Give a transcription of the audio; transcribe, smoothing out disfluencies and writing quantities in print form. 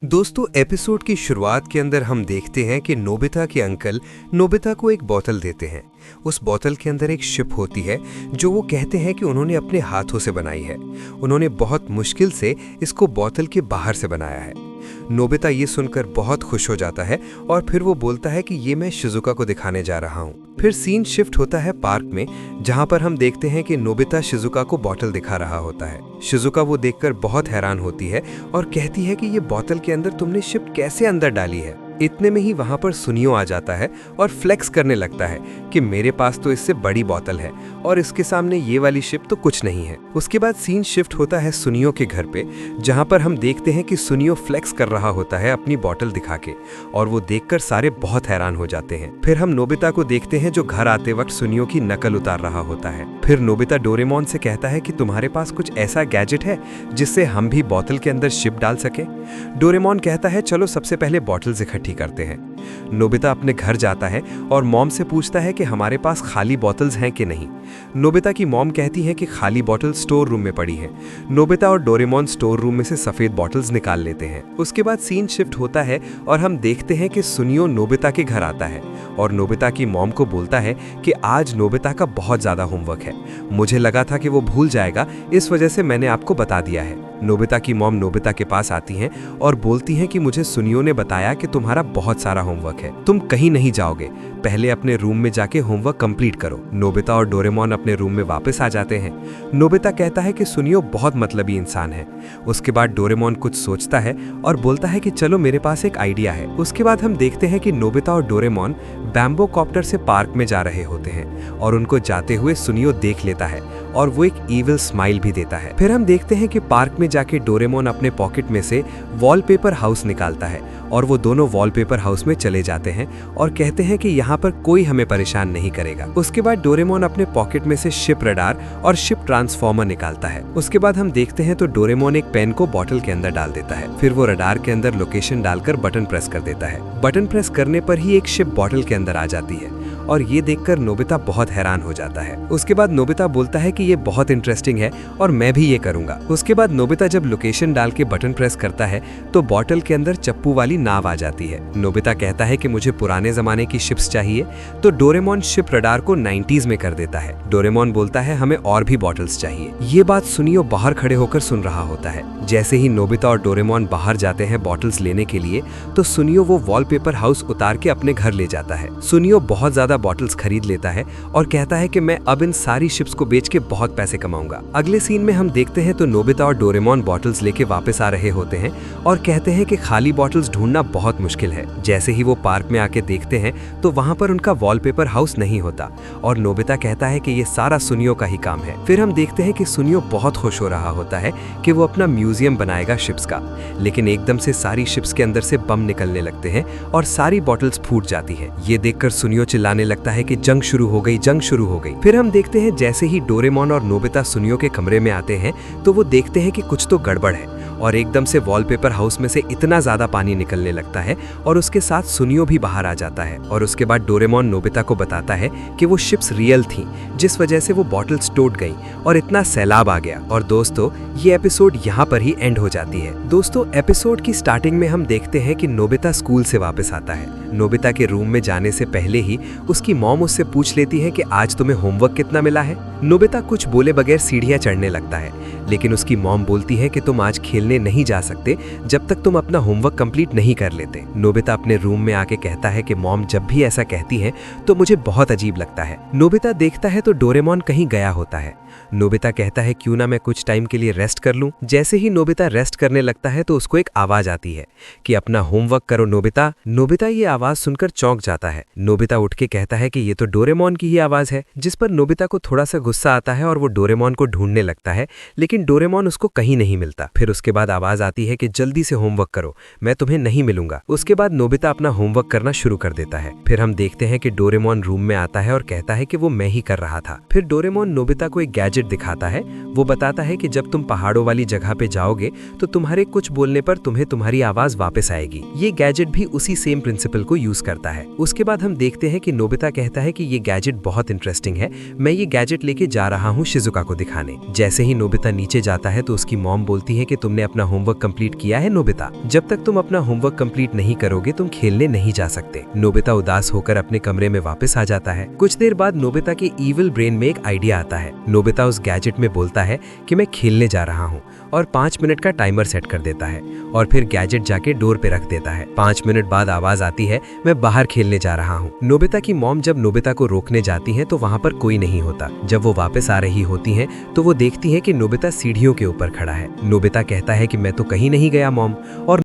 दोस्तों, एपिसोड की शुरुआत के अंदर हम देखते हैं कि नोबिता के अंकल नोबिता को एक बोतल देते हैं। उस बोतल के अंदर एक शिप होती है जो वो कहते हैं कि उन्होंने अपने हाथों से बनाई है। उन्होंने बहुत मुश्किल से इसको बोतल के बाहर से बनाया है। नोबिता ये सुनकर बहुत खुश हो जाता है और फिर वो बोलता है कि ये मैं शिजुका को दिखाने जा रहा हूँ। फिर सीन शिफ्ट होता है पार्क में, जहाँ पर हम देखते हैं कि नोबिता शिजुका को बोतल दिखा रहा होता है। शिजुका वो देखकर बहुत हैरान होती है और कहती है कि ये बोतल के अंदर तुमने शिप कैसे अंदर डाली है। इतने में ही वहां पर सुनियो आ जाता है और फ्लेक्स करने लगता है कि मेरे पास तो इससे बड़ी बोतल है और इसके सामने ये वाली शिप तो कुछ नहीं है। उसके बाद सीन शिफ्ट होता है सुनियो के घर पे, जहां पर हम देखते हैं कि सुनियो फ्लेक्स कर रहा होता है अपनी बोतल दिखा के, और वो देखकर सारे बहुत हैरान हो जाते हैं। फिर हम नोबिता को देखते हैं जो घर आते वक्त सुनियो की नकल उतार रहा होता है। फिर नोबिता डोरेमोन से कहता है कि तुम्हारे पास कुछ ऐसा गैजेट है जिससे हम भी बोतल के अंदर शिप डाल सके। डोरेमोन कहता है चलो सबसे पहले बॉटल्स इकट्ठी करते हैं। नोबिता अपने घर जाता है और मॉम से पूछता है कि हमारे पास खाली बॉटल्स हैं कि नहीं। नोबिता की मॉम कहती है कि खाली बॉटल स्टोर रूम में पड़ी है। नोबिता और डोरेमोन स्टोर रूम में से सफेद बॉटल्स निकाल लेते हैं। उसके बाद सीन शिफ्ट होता है और हम देखते हैं कि सुनियो नोबिता के घर आता है और नोबिता की मॉम को बोलता है कि आज नोबिता का बहुत ज्यादा होमवर्क है, मुझे लगा था कि वो भूल जाएगा, इस वजह से मैंने आपको बता दिया है। नोबिता की मॉम नोबिता के पास आती हैं और बोलती हैं कि मुझे सुनियो ने बताया कि तुम्हारा बहुत सारा होमवर्क है, तुम कहीं नहीं जाओगे, पहले अपने रूम में जाके होमवर्क कंप्लीट करो। नोबिता और डोरेमोन अपने रूम में वापस आ जाते हैं। नोबिता कहता है कि सुनियो बहुत मतलबी इंसान है। उसके बाद डोरेमोन कुछ सोचता है और बोलता है कि चलो मेरे पास एक आइडिया है। उसके बाद हम देखते हैं कि नोबिता और डोरेमोन बैम्बो कॉप्टर से पार्क में जा रहे होते हैं और उनको जाते हुए सुनियो देख लेता है और वो एक ईविल स्माइल भी देता है। फिर हम देखते हैं कि पार्क में जाके डोरेमोन अपने पॉकेट में से वॉलपेपर हाउस निकालता है और वो दोनों वॉलपेपर हाउस में चले जाते हैं और कहते हैं कि यहाँ पर कोई हमें परेशान नहीं करेगा। उसके बाद डोरेमोन अपने पॉकेट में से शिप रडार और शिप ट्रांसफॉर्मर निकालता है। उसके बाद हम देखते हैं तो डोरेमोन एक पेन को बॉटल के अंदर डाल देता है। फिर वो रडार के अंदर लोकेशन डालकर बटन प्रेस कर देता है। बटन प्रेस करने पर ही एक शिप बॉटल के अंदर आ जाती है और ये देखकर नोबिता बहुत हैरान हो जाता है। उसके बाद नोबिता बोलता है कि ये बहुत इंटरेस्टिंग है और मैं भी ये करूंगा। उसके बाद नोबिता जब लोकेशन डाल के बटन प्रेस करता है तो बॉटल के अंदर चप्पू वाली नाव आ जाती है। नोबिता कहता है कि मुझे पुराने जमाने की शिप्स चाहिए, तो डोरेमोन शिप रडार को 90s में कर देता है। डोरेमोन बोलता है हमें और भी बॉटल्स चाहिए। ये बात सुनियो बाहर खड़े होकर सुन रहा होता है। जैसे ही नोबिता और डोरेमोन बाहर जाते हैं बॉटल्स लेने के लिए, तो सुनियो वो वॉलपेपर हाउस उतार के अपने घर ले जाता है। सुनियो बहुत ज्यादा बॉटल्स खरीद लेता है और कहता है कि मैं अब इन सारी शिप्स को बेच के बहुत पैसे कमाऊंगा। अगले सीन में हम देखते हैं तो नोबिता और डोरेमोन बॉटल्स लेके वापस आ रहे होते हैं और कहते हैं कि खाली बॉटल्स ढूंढना बहुत मुश्किल है। जैसे ही वो पार्क में आके देखते हैं तो वहां पर उनका वॉलपेपर हाउस नहीं होता और नोबिता कहता है कि ये सारा सुनियो का ही काम है। फिर हम देखते हैं कि सुनियो बहुत खुश हो रहा होता है कि वो अपना म्यूजियम बनाएगा शिप्स का, लेकिन एकदम से सारी शिप्स के अंदर से बम निकलने लगते हैं और सारी बॉटल्स फूट जाती है। ये देखकर सुनियो चिल्लाने लगता है कि जंग शुरू हो गई, जंग शुरू हो गई। फिर हम देखते हैं जैसे ही डोरेमोन और नोबिता सुनियो के कमरे में आते हैं तो वो देखते हैं कि कुछ तो गड़बड़ है और एकदम से वॉलपेपर हाउस में से इतना ज्यादा पानी निकलने लगता है और उसके साथ सुनियो भी बाहर आ जाता है। और उसके बाद डोरेमोन नोबिता को बताता है कि वो शिप्स रियल थी, जिस वजह से वो बॉटल्स टूट गई और इतना सैलाब आ गया। और दोस्तों, ये एपिसोड यहाँ पर ही एंड हो जाती है। दोस्तों, एपिसोड की स्टार्टिंग में हम देखते हैं कि नोबिता स्कूल से वापस आता है। नोबिता के रूम में जाने से पहले ही उसकी मॉम उससे पूछ लेती है कि आज तुम्हें होमवर्क कितना मिला है। नोबिता कुछ बोले बगैर सीढ़ियां चढ़ने लगता है, लेकिन उसकी मॉम बोलती है कि तुम आज खेलने नहीं जा सकते जब तक तुम अपना होमवर्क कंप्लीट नहीं कर लेते। नोबिता अपने रूम में आके कहता है कि मॉम जब भी ऐसा कहती है तो मुझे बहुत अजीब लगता है। नोबिता देखता है तो डोरेमोन कहीं गया होता है। नोबिता कहता है क्यों ना मैं कुछ टाइम के लिए रेस्ट कर लूं। जैसे ही नोबिता रेस्ट करने लगता है तो उसको एक आवाज आती है कि अपना होमवर्क करो नोबिता। नोबिता ये आवाज सुनकर चौंक जाता है। नोबिता उठ के कहता है कि ये तो डोरेमोन की ही आवाज है, जिस पर नोबिता को थोड़ा सा गुस्सा आता है और वो डोरेमोन को ढूंढने लगता है, लेकिन डोरेमोन उसको कहीं नहीं मिलता। फिर उसके बाद आवाज आती है कि जल्दी से होमवर्क करो, मैं तुम्हें नहीं मिलूंगा। उसके बाद नोबिता अपना होमवर्क करना शुरू कर देता है। फिर हम देखते हैं कि डोरेमोन रूम में आता है और कहता है कि वो मैं ही कर रहा था। फिर डोरेमोन नोबिता को एक गैजेट गैजेट दिखाता है। वो बताता है कि जब तुम पहाड़ों वाली जगह पे जाओगे तो तुम्हारे कुछ बोलने पर तुम्हें तुम्हारी आवाज वापस आएगी। ये गैजेट भी उसी सेम प्रिंसिपल को यूज करता है। उसके बाद हम देखते हैं कि नोबिता कहता है कि ये गैजेट बहुत इंटरेस्टिंग है, मैं ये गैजेट लेके जा रहा हूँ शिजुका को दिखाने। जैसे ही नोबिता नीचे जाता है तो उसकी मॉम बोलती है कि तुमने अपना होमवर्क कंप्लीट किया है नोबिता, जब तक तुम अपना होमवर्क कंप्लीट नहीं करोगे तुम खेलने नहीं जा सकते। नोबिता उदास होकर अपने कमरे में वापस आ जाता है। कुछ देर बाद नोबिता के ईविल ब्रेन में एक आइडिया आता है। नोबिता उस गैजेट में बोलता है कि मैं खेलने जा रहा हूँ और 5 मिनट का टाइमर सेट कर देता है और फिर गैजेट जाके डोर पे रख देता है। 5 मिनट बाद आवाज आती है, मैं बाहर खेलने जा रहा हूँ। नोबिता की मॉम जब नोबिता को रोकने जाती है तो वहाँ पर कोई नहीं होता। जब वो वापस आ रही होती है तो वो देखती है कि नोबिता सीढ़ियों के ऊपर खड़ा है। नोबिता कहता है कि मैं तो कहीं नहीं गया मॉम, और